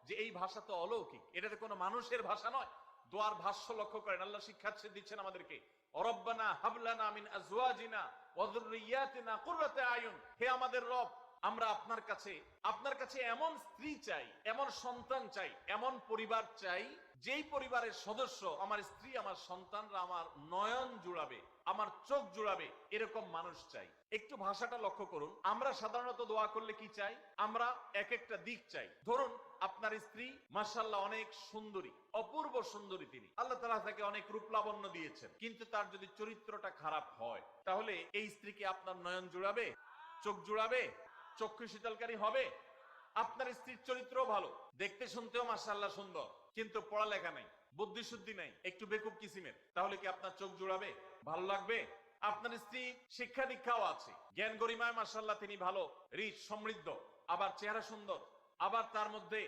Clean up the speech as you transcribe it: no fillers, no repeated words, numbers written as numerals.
যে এই ভাষা তো অলৌকিক, এটাতে কোনো মানুষের ভাষা নয়। দোয়ার ভাষ্য লক্ষ্য করেন, আল্লাহ শিক্ষা দিচ্ছেন আমাদেরকে, রব্বানা হাবলানা মিন আজওয়াজিনা ওয়া যুররিয়াতিনা কুররাতা আয়ুন, হে আমাদের রব, আমরা আপনার কাছে এমন স্ত্রী চাই, এমন সন্তান চাই, এমন পরিবার চাই, যেই পরিবারের সদস্য আমার স্ত্রী, আমার সন্তানরা আমার নয়ন জুড়াবে, আমার চোখ জুড়াবে, এরকম মানুষ চাই। একটু ভাষাটা লক্ষ্য করুন। আমরা সাধারণত দোয়া করলে কি চাই? আমরা এক একটা দিক চাই। ধরুন আপনার স্ত্রী মাশাআল্লাহ অনেক সুন্দরী, অপূর্ব সুন্দরী, তিনি আল্লাহ তাআলা তাকে অনেক রূপ লাবণ্য দিয়েছেন, কিন্তু তার যদি চরিত্রটা খারাপ হয়, তাহলে এই স্ত্রীকে আপনার নয়ন জুড়াবে, চোখ জুড়াবে, চক্ষু শীতলকারী হবে? আপনার স্ত্রীর চরিত্র ভালো, দেখতে শুনতেও মাশাআল্লাহ সুন্দর, কিন্তু পড়ালেখা নাই, বুদ্ধি শুদ্ধি নাই, একটু বেকুব কিসিমের, তাহলে কি আপনার চোখ জুড়াবে, ভালো লাগবে? আপনার স্ত্রী শিক্ষা দীক্ষাও আছে, জ্ঞান গরিমায় মাশাআল্লাহ তিনি ভালো, রিচ, সমৃদ্ধ, আবার চেহারা সুন্দর, আবার তার মধ্যে